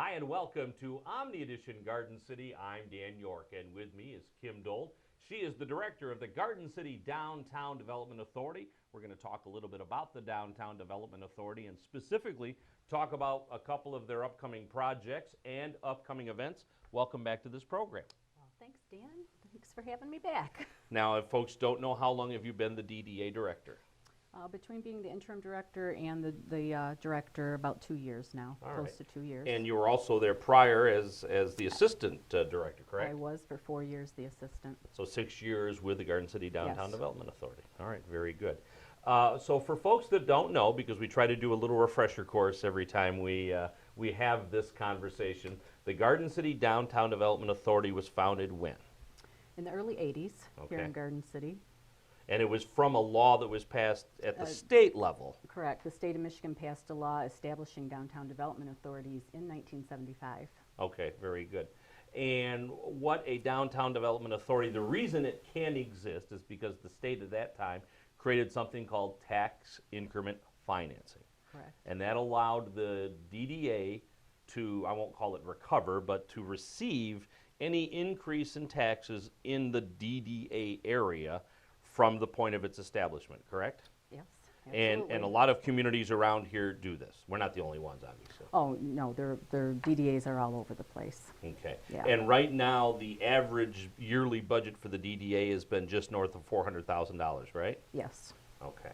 Hi, and welcome to Omni Edition Garden City. I'm Dan York, and with me is Kim Dold. She is the director of the Garden City Downtown Development Authority. We're going to talk a little bit about the Downtown Development Authority and specifically talk about a couple of their upcoming projects and upcoming events. Welcome back to this program. Well, thanks, Dan. Thanks for having me back. Now, if folks don't know, how long have you been the DDA director? Between being the interim director and the director, about 2 years now, close to 2 years. And you were also there prior as the assistant director, correct? I was for 4 years the assistant. So 6 years with the Garden City Downtown Yes. Development Authority. All right, very good. So for folks that don't know, because we try to do a little refresher course every time we have this conversation, the Garden City Downtown Development Authority was founded when? In the early 80s here in Garden City. And it was from a law that was passed at the state level. Correct. The state of Michigan passed a law establishing downtown development authorities in 1975. Okay, very good. And what a downtown development authority, the reason it can exist is because the state at that time created something called tax increment financing. Correct. And that allowed the DDA to, I won't call it recover, but to receive any increase in taxes in the DDA area from the point of its establishment, correct? Yes, And absolutely. a lot of communities around here do this. We're not the only ones, obviously. Oh, no, their DDAs are all over the place. Okay. Yeah. And right now, the average yearly budget for the DDA has been just north of $400,000, right? Yes. Okay.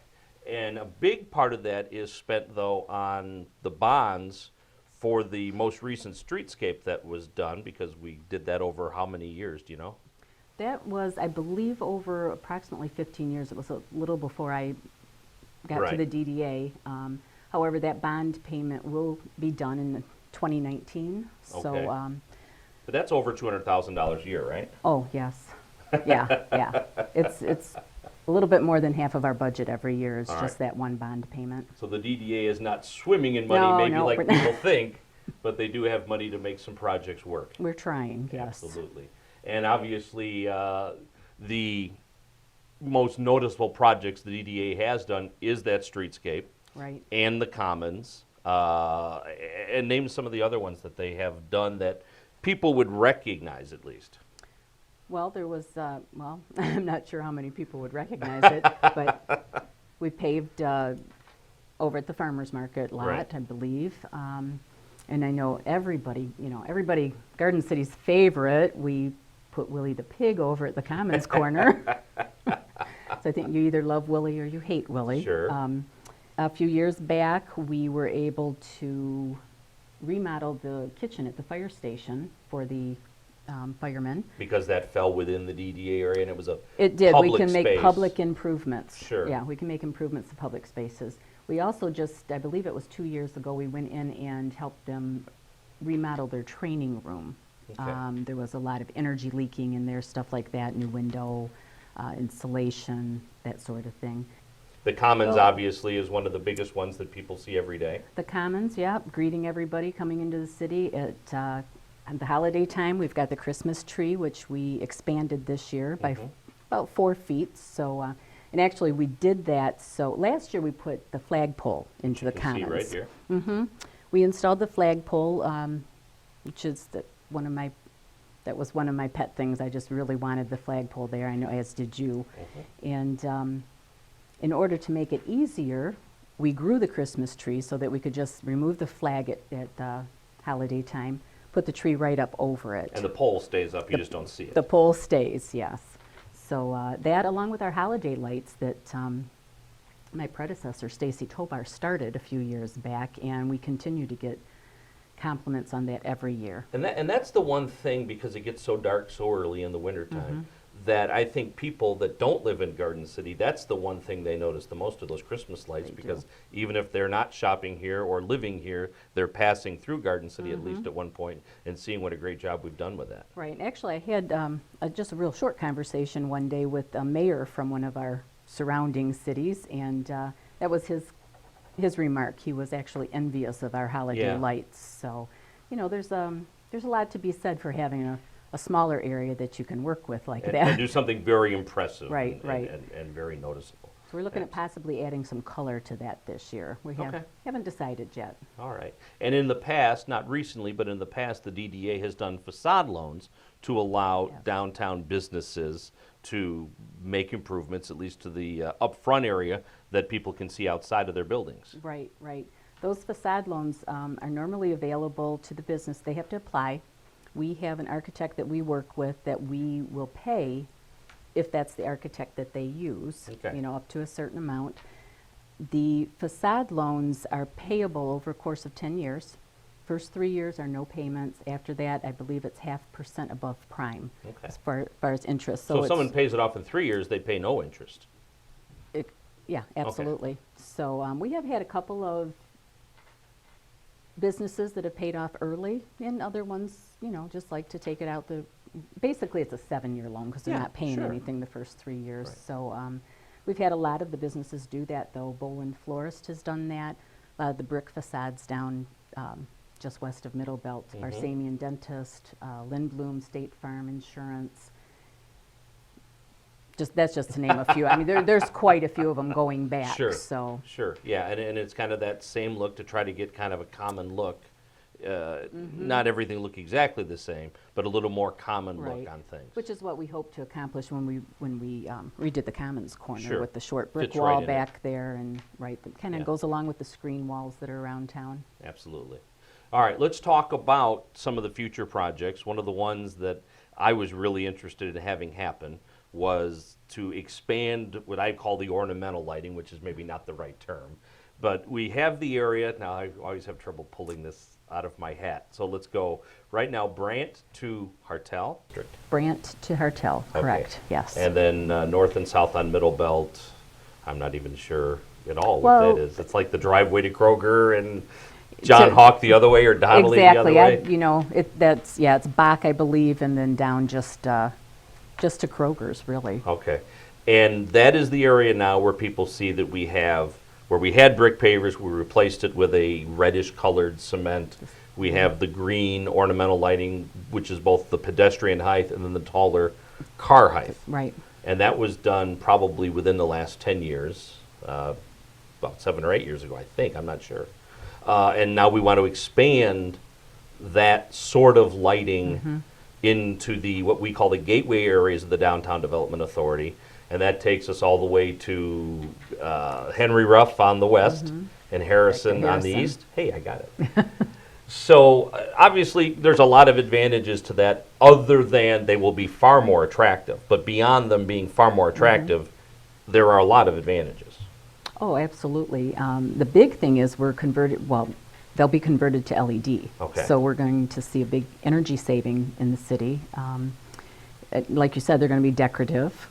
And a big part of that is spent, though, on the bonds for the most recent streetscape that was done, because we did that over how many years, do you know? That was, I believe, over approximately 15 years. It was a little before I got to the DDA. However, that bond payment will be done in 2019. Okay. So, But that's over $200,000 a year, right? oh yes, yeah. It's a little bit more than half of our budget every year is All just right. that one bond payment. So the DDA is not swimming in money, No, maybe no, like we're people think, but they do have money to make some projects work. We're trying, yes. Absolutely. And obviously, the most noticeable projects the DDA has done is that streetscape Right. and the commons, and name some of the other ones that they have done that people would recognize at least. Well, there was, well, I'm not sure how many people would recognize it, but we paved over at the farmer's market lot, Right. I believe. And I know everybody, Garden City's favorite, we put Willie the pig over at the Commons corner. So I think you either love Willie or you hate Willie. Sure. A few years back, we were able to remodel the kitchen at the fire station for the firemen. Because that fell within the DDA area and it was a It did. We public can make space. public improvements. Sure. Yeah, we can make improvements to public spaces. We also just, I believe it was 2 years ago, we went in and helped them remodel their training room. Okay. There was a lot of energy leaking in there, stuff like that, new window, insulation, that sort of thing. The commons So- obviously is one of the biggest ones that people see every day. The Commons, yeah, greeting everybody coming into the city. At the holiday time, we've got the Christmas tree, which we expanded this year by about 4 feet. So, and actually we did that. So last year we put the flagpole into the You can Commons. see right here. We installed the flagpole, which is that was one of my pet things. I just really wanted the flagpole there. I know, as did you. And in order to make it easier, we grew the Christmas tree so that we could just remove the flag at holiday time, put the tree right up over it. And the pole stays up, you just don't see it. The pole stays, yes. So that, along with our holiday lights that my predecessor, Stacy Tobar, started a few years back, and we continue to get compliments on that every year. And that's the one thing, because it gets so dark so early in the wintertime, that I think people that don't live in Garden City, that's the one thing they notice the most, of those Christmas lights, They do. because even if they're not shopping here or living here, they're passing through Garden City at least at one point and seeing what a great job we've done with that. Right. Actually, I had just a real short conversation one day with a mayor from one of our surrounding cities, and that was his remark. He was actually envious of our holiday Yeah. lights. So, there's a lot to be said for having a smaller area that you can work with like And that. do something very impressive Right, and, right. And very noticeable. we're looking at possibly adding some color to that this year. We Okay. haven't decided yet. All right. And in the past, not recently, but in the past, the DDA has done facade loans to allow Yes. downtown businesses to make improvements, at least to the upfront area that people can see outside of their buildings. Right, right. Those facade loans are normally available to the business. They have to apply. We have an architect that we work with that we will pay if that's the architect that they use, Okay. you know, up to a certain amount. The facade loans are payable over a course of 10 years. First 3 years are no payments. After that, I believe it's 0.5% above prime Okay. as far as interest. So if it's- someone pays it off in 3 years, they pay no interest. Yeah, absolutely. So we have had a couple of businesses that have paid off early, and other ones, you know, just like to take it out. Basically, it's a 7-year loan because they're Yeah, not paying sure. anything the first 3 years. Right. So we've had a lot of the businesses do that, though. Boland Florist has done that. A lot of the brick facades down just west of Middlebelt, Barsamian Dentist, Lindblom State Farm Insurance. That's just to name a few. I mean, there's quite a few of them going back. Sure. So Sure, yeah, and it's kind of that same look to try to get kind of a common look. Not everything look exactly the same, but a little more common look Right. on things. which is what we hope to accomplish when we redid the Commons corner Sure. with the short brick Fits right wall in it. back there, and that kind of Yeah. goes along with the screen walls that are around town. Absolutely. All right, let's talk about some of the future projects. One of the ones that I was really interested in having happen was to expand what I call the ornamental lighting, which is maybe not the right term. But we have the area, now I always have trouble pulling this out of my hat. So let's go right now, Brant to Hartel. Brant to Hartel, Okay. correct, yes. And then north and south on Middlebelt, I'm not even sure at all Well- what that is. It's like the driveway to Kroger and John Hawk the other way or Donnelly the other Exactly, way? you know, it's Bach, I believe, and then down just to Kroger's, really. Okay. And that is the area now where people see that we have, where we had brick pavers, we replaced it with a reddish colored cement. We have the green ornamental lighting, which is both the pedestrian height and then the taller car height. Right, And that was done probably within the last 10 years, about 7 or 8 years ago, I think, I'm not sure. And now we want to expand that sort of lighting into the, what we call the gateway areas of the Downtown Development Authority. And that takes us all the way to Henry Ruff on the west and Harrison on the Harrison. east. Hey, I got it. So obviously, there's a lot of advantages to that other than they will be far more attractive. But beyond them being far more attractive, there are a lot of advantages. oh, absolutely. The big thing is they'll be converted to LED. Okay. So we're going to see a big energy saving in the city. Like you said, they're going to be decorative.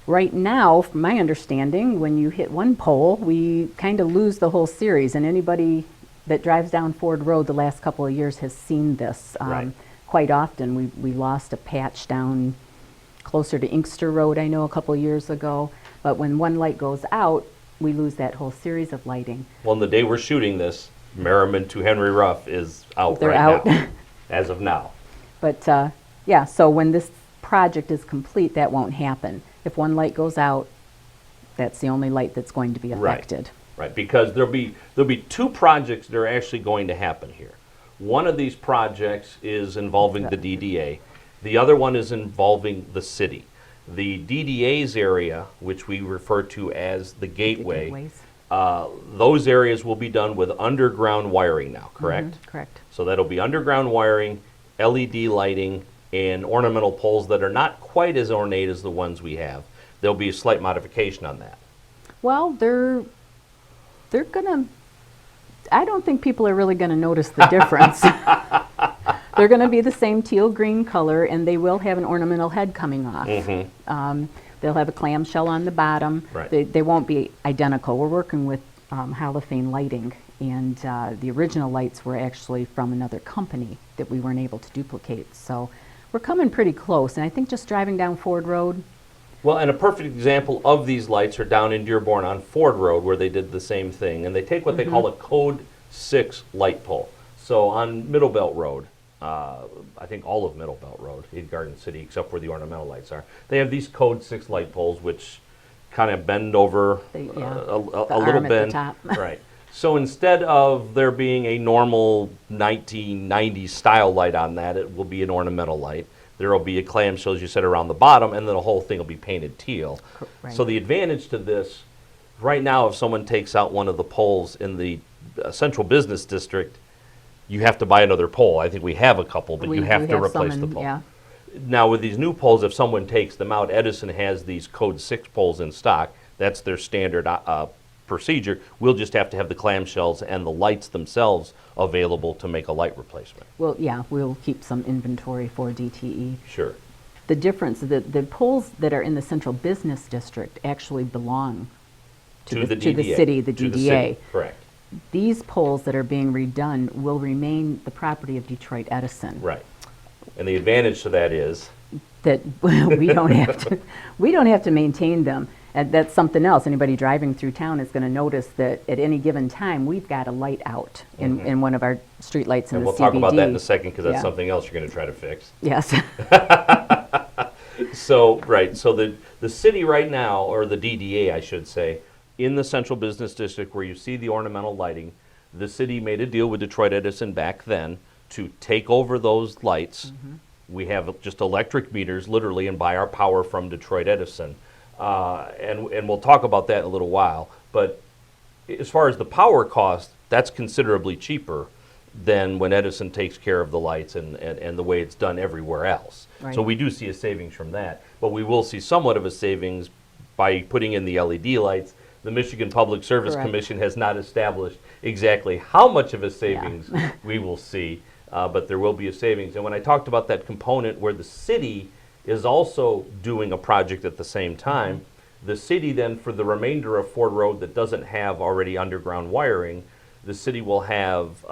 Right now, from my understanding, when you hit one pole, we kind of lose the whole series. And anybody that drives down Ford Road the last couple of years has seen this. Right. Quite often, we lost a patch down closer to Inkster Road, I know, a couple of years ago. But when one light goes out, we lose that whole series of lighting. Well, on the day we're shooting this, Merriman to Henry Ruff is out They're right out. now, as of now. But yeah, so when this project is complete, that won't happen. If one light goes out, that's the only light that's going to be Right. affected. Right, because there'll be 2 projects that are actually going to happen here. One of these projects is involving the DDA. The other one is involving the city. The DDA's area, which we refer to as the gateway, gateways. those areas will be done with underground wiring now, correct? Correct. So that'll be underground wiring, LED lighting, and ornamental poles that are not quite as ornate as the ones we have. There'll be a slight modification on that. Well, they're gonna. I don't think people are really gonna notice the difference. They're gonna be the same teal green color, and they will have an ornamental head coming off. They'll have a clamshell on the bottom. Right. They won't be identical. We're working with Halogen Lighting, and the original lights were actually from another company that we weren't able to duplicate. So we're coming pretty close, and I think just driving down Ford Road. Well, and a perfect example of these lights are down in Dearborn on Ford Road, where they did the same thing. And they take what they call a Code 6 light pole. So on Middlebelt Road, I think all of Middlebelt Road in Garden City, except where the ornamental lights are, they have these Code 6 light poles, which kind of bend over The a arm little at the bend. top. Right. So instead of there being a normal 1990s style light on that, it will be an ornamental light. There will be a clamshell, as you said, around the bottom, and then the whole thing will be painted teal. Right. So the advantage to this, right now, if someone takes out one of the poles in the central business district, you have to buy another pole. I think we have a couple, but you have to some replace the in- pole. Yeah, Now, with these new poles, if someone takes them out, Edison has these Code 6 poles in stock. That's their standard procedure. We'll just have to have the clamshells and the lights themselves available to make a light replacement. well, yeah, we'll keep some inventory for DTE. Sure. The difference, the poles that are in the central business district actually belong to the DDA. city, the To DDA. city, correct. These poles that are being redone will remain the property of Detroit Edison. Right. And the advantage to that is, That we don't have to maintain them. And that's something else. Anybody driving through town is going to notice that at any given time, we've got a light out in one of our street lights in and the we'll CBD. talk about that in a second because that's Yeah. something else you're going to try to fix. Yes. So, right, so the city right now, or the DDA, I should say, in the central business district where you see the ornamental lighting, the city made a deal with Detroit Edison back then to take over those lights. We have just electric meters, literally, and buy our power from Detroit Edison. And we'll talk about that in a little while. But as far as the power cost, that's considerably cheaper than when Edison takes care of the lights and the way it's done everywhere else. Right. So we do see a savings from that. But we will see somewhat of a savings by putting in the LED lights. The Michigan Public Service Correct. Commission has not established exactly how much of a savings we will see, but there will be a savings. And when I talked about that component where the city is also doing a project at the same time, the city then, for the remainder of Ford Road that doesn't have already underground wiring, the city will have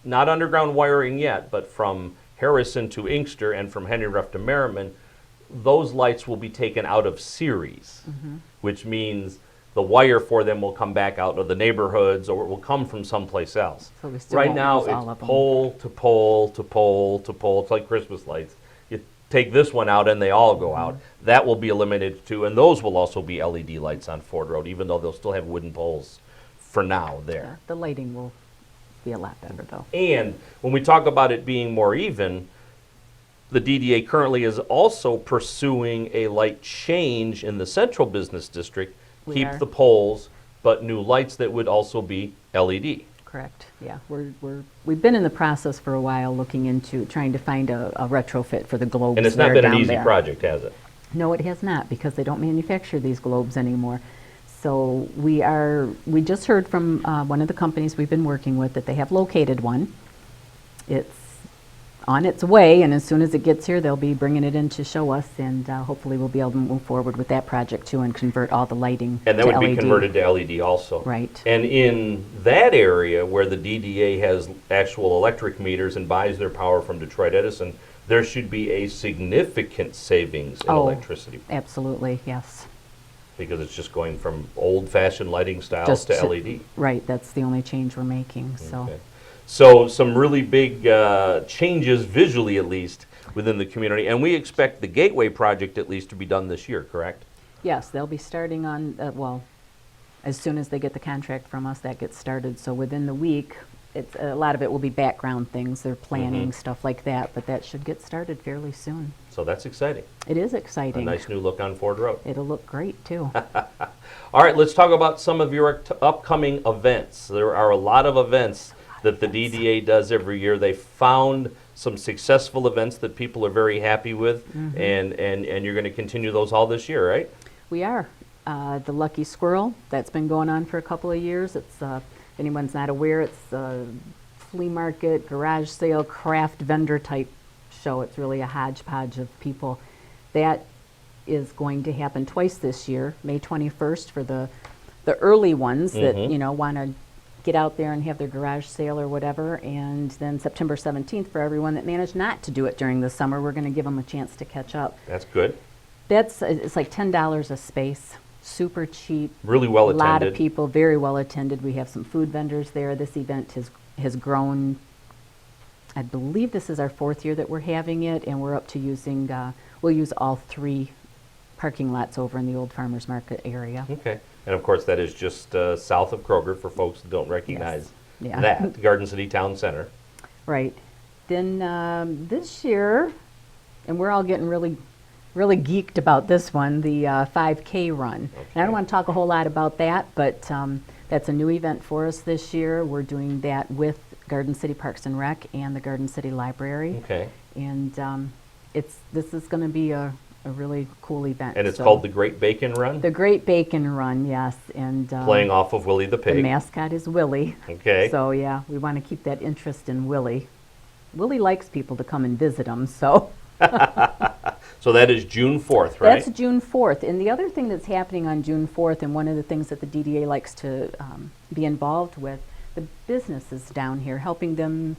not underground wiring yet, but from Harrison to Inkster and from Henry Ruff to Merriman, those lights will be taken out of series, which means the wire for them will come back out of the neighborhoods or it will come from someplace else. So we still Right won't now, lose all it's of them. pole to pole to pole to pole. It's like Christmas lights. You take this one out and they all go out. That will be eliminated too, and those will also be LED lights on Ford Road, even though they'll still have wooden poles for now there. The lighting will be a lot better, though. And when we talk about it being more even, the DDA currently is also pursuing a light change in the central business district. We Keep are. the poles, but new lights that would also be LED. Correct. Yeah, we've been in the process for a while, looking into trying to find a retrofit for the globes. And it's that not are been an down easy there. project, has it? No, it has not, because they don't manufacture these globes anymore. So we just heard from one of the companies we've been working with that they have located one. It's on its way, and as soon as it gets here, they'll be bringing it in to show us, and hopefully we'll be able to move forward with that project too and convert all the lighting And that to would be LED. converted to LED also. Right. And in that area where the DDA has actual electric meters and buys their power from Detroit Edison, there should be a significant savings in Oh, electricity Absolutely, yes. because it's just going from old-fashioned lighting styles Just to to- LED. Right, that's the only change we're making, so. Okay. So some really big changes, visually at least, within the community. And we expect the Gateway project at least to be done this year, correct? Yes, they'll be starting on, well, as soon as they get the contract from us, that gets started. So within the week, a lot of it will be background things, they're planning, stuff like that, but that should get started fairly soon. So that's exciting. It is A exciting. nice new look on Ford Road. It'll look great, too. All right, let's talk about some of your upcoming events. There are a lot of events that the DDA does every year. They found some successful events that people are very happy with, and you're going to continue those all this year, right? We are. The Lucky Squirrel, that's been going on for a couple of years. It's, if anyone's not aware, it's a flea market, garage sale, craft vendor type show. It's really a hodgepodge of people. That is going to happen twice this year, May 21st for the early ones that, want to get out there and have their garage sale or whatever, and then September 17th for everyone that managed not to do it during the summer. We're going to give them a chance to catch up. That's good. It's like $10 a space, super cheap. Really well A lot of attended. people, very well attended. We have some food vendors there. This event has grown. I believe this is our 4th year that we're having it, and we're up to using, we'll use all 3 parking lots over in the old farmers market area. Okay. And of course, that is just south of Kroger for folks that don't recognize Yeah. that, Garden City Town Center. Right. Then this year, and we're all getting really geeked about this one, the 5K run. Okay. And I don't want to talk a whole lot about that, but that's a new event for us this year. We're doing that with Garden City Parks and Rec and the Garden City Library. Okay. And this is going to be a really cool event. And it's called the Great Bacon Run? The Great Bacon Run, yes. And playing off of Willie the Pig. the mascot is Willie. Okay. So yeah, we want to keep that interest in Willie. Willie likes people to come and visit him, so. So that is June 4th, right? That's June 4th. And the other thing that's happening on June 4th, and one of the things that the DDA likes to be involved with, the businesses down here, helping them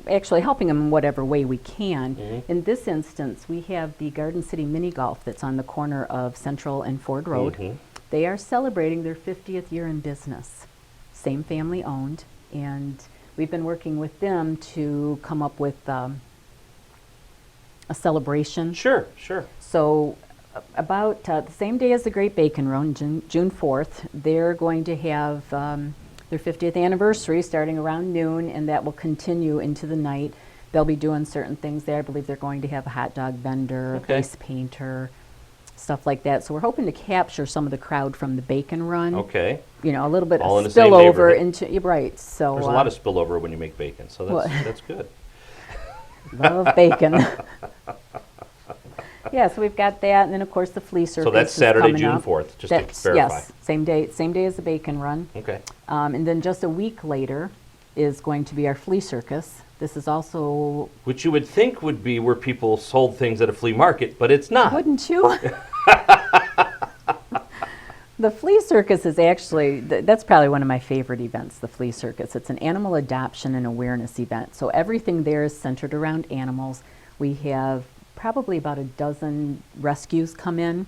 in whatever way we can. Mm-hmm. In this instance, we have the Garden City Mini Golf that's on the corner of Central and Ford Road. Mhm. They are celebrating their 50th year in business. Same family owned, and we've been working with them to come up with a celebration. Sure, sure. So about the same day as the Great Bacon Run, June 4th, they're going to have their 50th anniversary starting around noon, and that will continue into the night. They'll be doing certain things there. I believe they're going to have a hot dog vendor, a Okay. face painter, stuff like that. So we're hoping to capture some of the crowd from the Bacon Run. Okay. You know, a little bit All in of the same spillover neighborhood. into, you're right. So There's a lot of spillover when you make bacon, so Well- that's good. love bacon. Yeah, so we've got that, and then of course the Flea Circus. So that's is Saturday, coming June up. 4th, just That's, to verify. yes, same day as the Bacon Run. Okay. And then just a week later is going to be our Flea Circus. This is also, Which you would think would be where people sold things at a flea market, but it's not. wouldn't you? The Flea Circus is actually, that's probably one of my favorite events, the Flea Circus. It's an animal adoption and awareness event. So everything there is centered around animals. We have probably about a dozen rescues come in.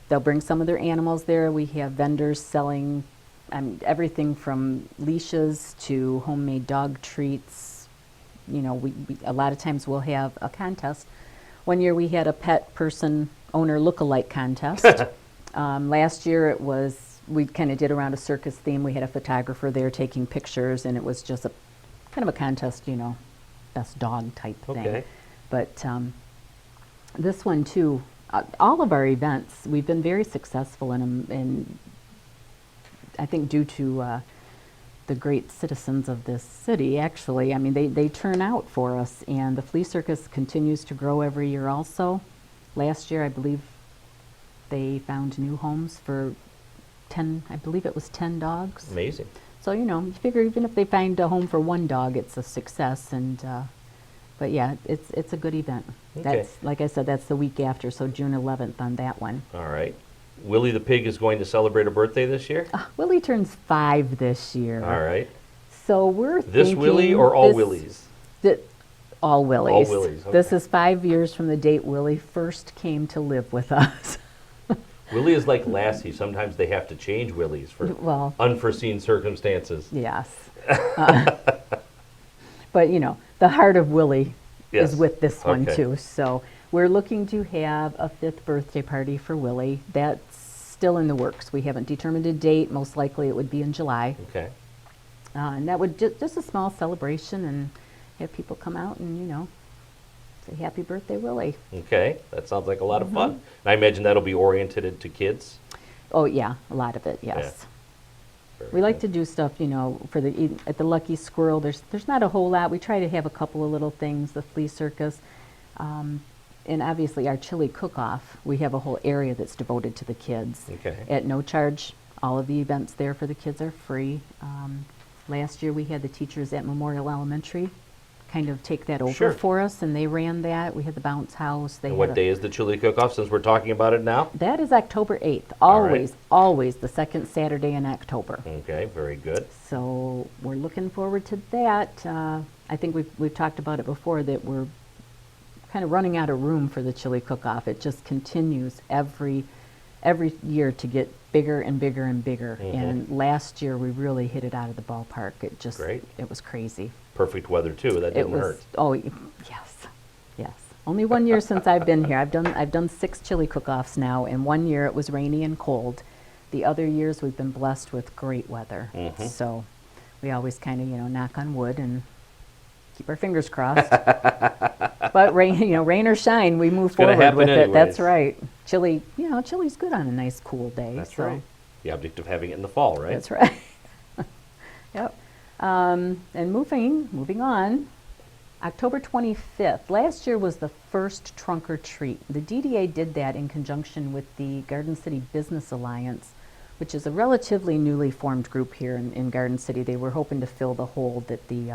They'll bring some of their animals there. We have vendors selling everything from leashes to homemade dog treats. You know, we a lot of times we'll have a contest. One year we had a pet person owner look-alike contest. Last year it was, we kind of did around a circus theme. We had a photographer there taking pictures, and it was just a kind of a contest, you know, best dog type thing. Okay. But this one too, all of our events, we've been very successful in them, and I think due to the great citizens of this city, actually. I mean, they turn out for us, and the Flea Circus continues to grow every year also. Last year, I believe they found new homes for 10, I believe it was 10 dogs. Amazing. So, you know, you figure even if they find a home for one dog, it's a success. And but yeah, it's a good event. Okay. That's, like I said, that's the week after, so June 11th on that one. All right. Willie the Pig is going to celebrate a birthday this year? Willie turns 5 this year. All right. So we're This thinking Willie or all this- Willies? All Willies. All Willies, This okay. is 5 years from the date Willie first came to live with us. Willie is like Lassie. Sometimes they have to change Willies for Well, unforeseen circumstances. yes. But, you know, the heart of Willie Yes. is with this one, Okay. too. So we're looking to have a 5th birthday party for Willie. That's still in the works. We haven't determined a date. Most likely it would be in July. Okay. And that would just a small celebration, and have people come out and, you know, say happy birthday, Willie. Okay. That sounds like a lot Mm-hmm. of fun. And I imagine that'll be oriented to kids. Oh, yeah, a lot of it, yes. Very We like good. to do stuff, you know, for at the Lucky Squirrel. There's not a whole lot. We try to have a couple of little things. The Flea Circus, and obviously our chili cook-off. We have a whole area that's devoted to the kids. Okay. At no charge. All of the events there for the kids are free. Last year we had the teachers at Memorial Elementary kind of take that over Sure. for us, and they ran that. We had the bounce house. They And had what a- day is the chili cook-off, since we're talking about it now? That is October 8th. All right. Always the second Saturday in October. Okay, very good. So we're looking forward to that. I think we've talked about it before, that we're kind of running out of room for the chili cook-off. It just continues every year to get bigger and bigger and bigger. Mhm. And last year we really hit it out of the ballpark. Great. It was crazy. Perfect weather, too. That didn't hurt. Oh, yes, yes. Only 1 year since I've been here. I've done 6 chili cook-offs now, and 1 year it was rainy and cold. The other years we've been blessed with great weather. So we always kind of, knock on wood and keep our fingers crossed. But rain or shine, we move forward with it. That's right. Chili, chili's good on a nice cool day. That's right. The object of having it in the fall, right? That's right. Yep. And moving on, October 25th. Last year was the first trunk or treat. The DDA did that in conjunction with the Garden City Business Alliance, which is a relatively newly formed group here in Garden City. They were hoping to fill the hole that the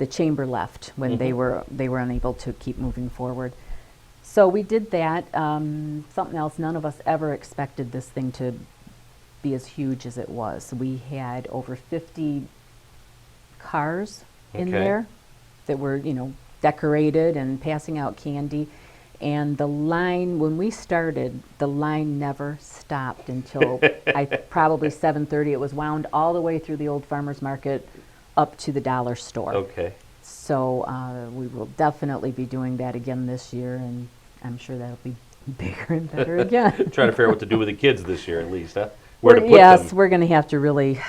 chamber left when they were unable to keep moving forward. So we did that. Something else, none of us ever expected this thing to be as huge as it was. We had over 50 cars in there that were, decorated and passing out candy. And the line, when we started, the line never stopped until probably 7:30. It was wound all the way through the old farmer's market up to the dollar store. Okay. So we will definitely be doing that again this year, and I'm sure that'll be bigger and better again. Trying to figure out what to do with the kids this year, at least, huh? Where to put them. We're going to have to really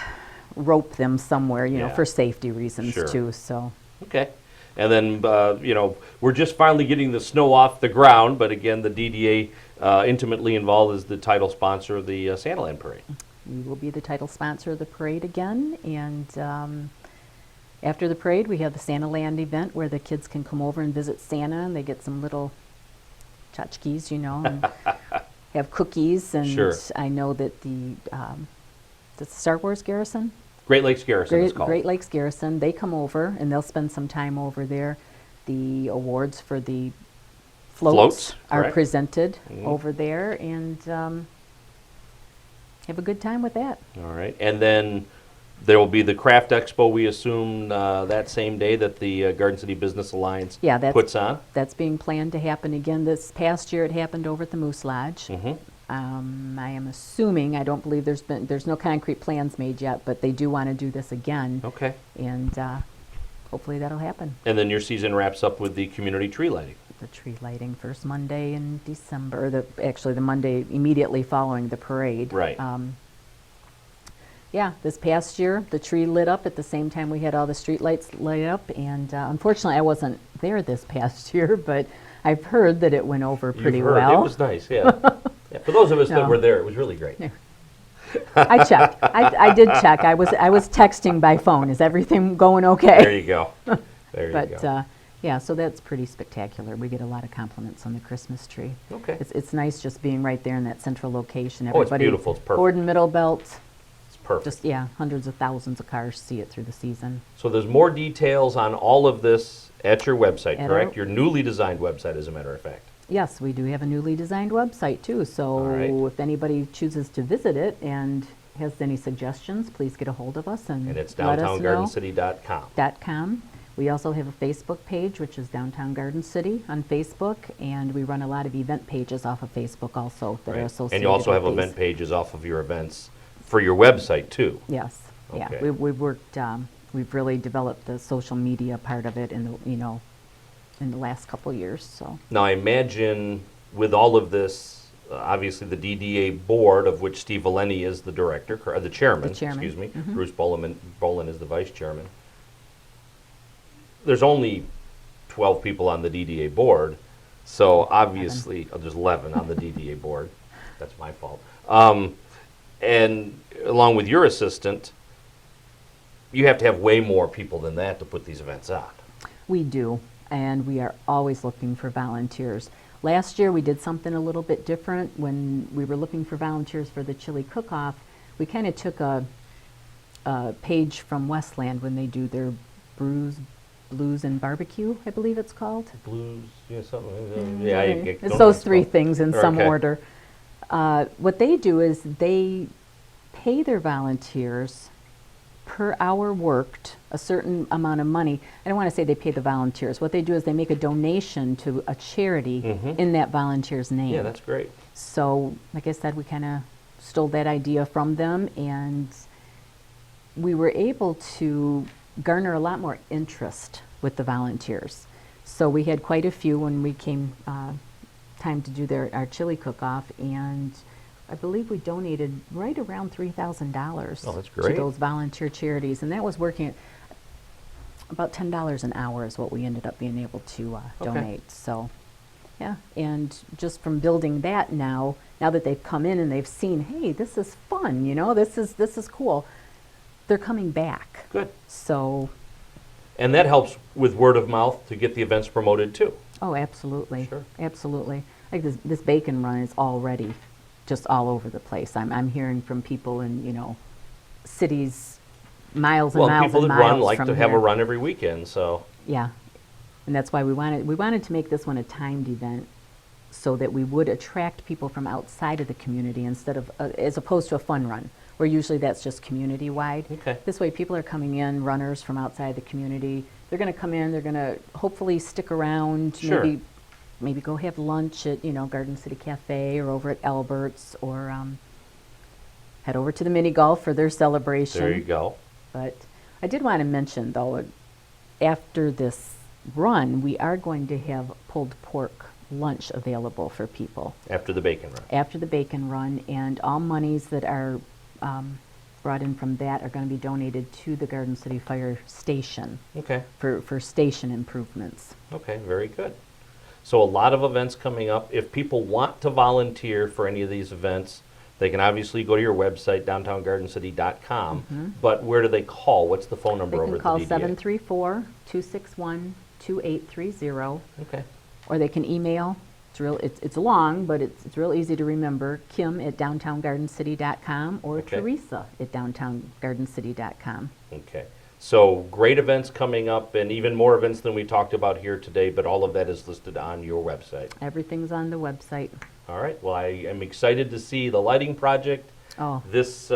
rope them somewhere, for safety reasons too. So. Okay. And then, we're just finally getting the snow off the ground, but again, the DDA intimately involved as the title sponsor of the Santaland Parade. We will be the title sponsor of the parade again, and after the parade, we have the Santaland event where the kids can come over and visit Santa, and they get some little tchotchkes, and have cookies. And I know that the Star Wars Garrison? Great Lakes Garrison is called. Great Lakes Garrison. They come over, and they'll spend some time over there. The awards for the floats are presented over there, and have a good time with that. All right. And then there will be the Craft Expo, we assume, that same day that the Garden City Business Alliance puts on? That's being planned to happen again. This past year it happened over at the Moose Lodge. I am assuming, I don't believe there's no concrete plans made yet, but they do want to do this again. Okay. And hopefully that'll happen. And then your season wraps up with the community tree lighting. The tree lighting, first Monday in December, actually the Monday immediately following the parade. Right. Yeah, this past year, the tree lit up at the same time we had all the street lights lit up, and unfortunately I wasn't there this past year, but I've heard that it went over pretty well. It was nice, yeah. For those of us that were there, it was really great. Yeah. I checked. I did check. I was texting by phone. Is everything going okay? There you go. But yeah, so that's pretty spectacular. We get a lot of compliments on the Christmas tree. Okay. It's nice just being right there in that central location. It's beautiful. It's perfect. Gordon Middlebelt. Perfect. Just, hundreds of thousands of cars see it through the season. So there's more details on all of this at your website, correct? Your newly designed website, as a matter of fact. Yes, we do have a newly designed website, too. So if anybody chooses to visit it and has any suggestions, please get a hold of us and it's let us know. downtowngardencity.com. We also have a Facebook page, which is Downtown Garden City on Facebook, and we run a lot of event pages off of Facebook also that are associated And you also have event pages off of your events for your website, too. Yes. Okay. Yeah, we've worked, we've really developed the social media part of it in the, in the last couple years. So now I imagine with all of this, obviously the DDA board, of which Steve Valeni is the director, the chairman. Excuse me. Bruce Bolin is the vice chairman. There's only 12 people on the DDA board, so obviously there's 11 on the DDA board. That's my fault. And along with your assistant, you have to have way more people than that to put these events on. We do, and we are always looking for volunteers. Last year we did something a little bit different. When we were looking for volunteers for the chili cook-off, we kind of took a page from Westland when they do their blues and barbecue, I believe it's called. Blues, something. It's those three things in some order. What they do is they pay their volunteers per hour worked a certain amount of money. I don't want to say they pay the volunteers. What they do is they make a donation to a charity in that volunteer's name. Yeah, that's great. So, like I said, we kind of stole that idea from them, and we were able to garner a lot more interest with the volunteers. So we had quite a few when we came time to do our chili cook-off, and I believe we donated right around $3,000 Oh, that's to great. those volunteer charities, and that was working at about $10 an hour is what we ended up being able to Okay. donate. So, yeah, and just from building that now that they've come in and they've seen, hey, this is fun, you know, this is cool, they're coming back. Good. So, And that helps with word of mouth to get the events promoted too. oh, absolutely. Sure. Absolutely. Like this bacon run is already just all over the place. I'm hearing from people in, you know, cities miles and Well, miles people and that miles run like from to have a here. run every weekend, so. Yeah. And that's why we wanted to make this one a timed event so that we would attract people from outside of the community instead of, as opposed to a fun run, where usually that's just community-wide. Okay. This way people are coming in, runners from outside the community. They're going to come in, they're going to hopefully stick around, Sure. maybe go have lunch at, you know, Garden City Cafe or over at Albert's, or head over to the mini golf for their celebration. There you go. But I did want to mention, though, after this run, we are going to have pulled pork lunch available for people After the bacon run. after the bacon run, and all monies that are brought in from that are going to be donated to the Garden City Fire Station Okay. for station improvements. Okay, very good. So a lot of events coming up. If people want to volunteer for any of these events, they can obviously go to your website, downtowngardencity.com. But where do they call? What's the phone Mm-hmm. They number can over call at the DDA? 734-261-2830, Okay. or they can email. It's long, but it's real easy to remember. Kim@downtowngardencity.com or Okay. Teresa@downtowngardencity.com. Okay. So great events coming up, and even more events than we talked about here today, but all of that is listed on your website. Everything's on the website. All right. Well, I am excited to see the lighting project Oh, this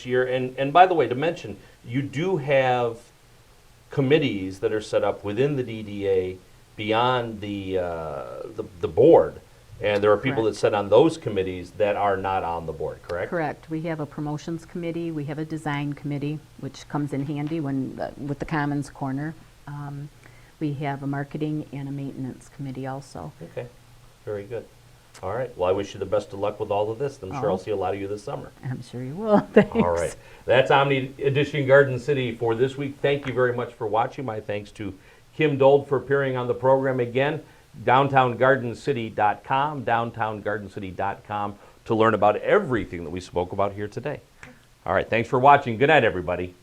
year. And by the way, to mention, you do have committees that are set up within the DDA beyond the board, and there are people that Correct. sit on those committees that are not on the board. Correct? correct. We have a promotions committee. We have a design committee, which comes in handy when with the Commons Corner. We have a marketing and a maintenance committee also. Okay. Very good. All right. Well, I wish you the best of luck with all of this. I'm sure I'll Oh. see a lot of you this summer. I'm sure you will. Thanks. All right. That's Omni Edition Garden City for this week. Thank you very much for watching. My thanks to Kim Dold for appearing on the program again. DowntownGardenCity.com, DowntownGardenCity.com to learn about everything that we spoke about here today. All right. Thanks for watching. Good night, everybody.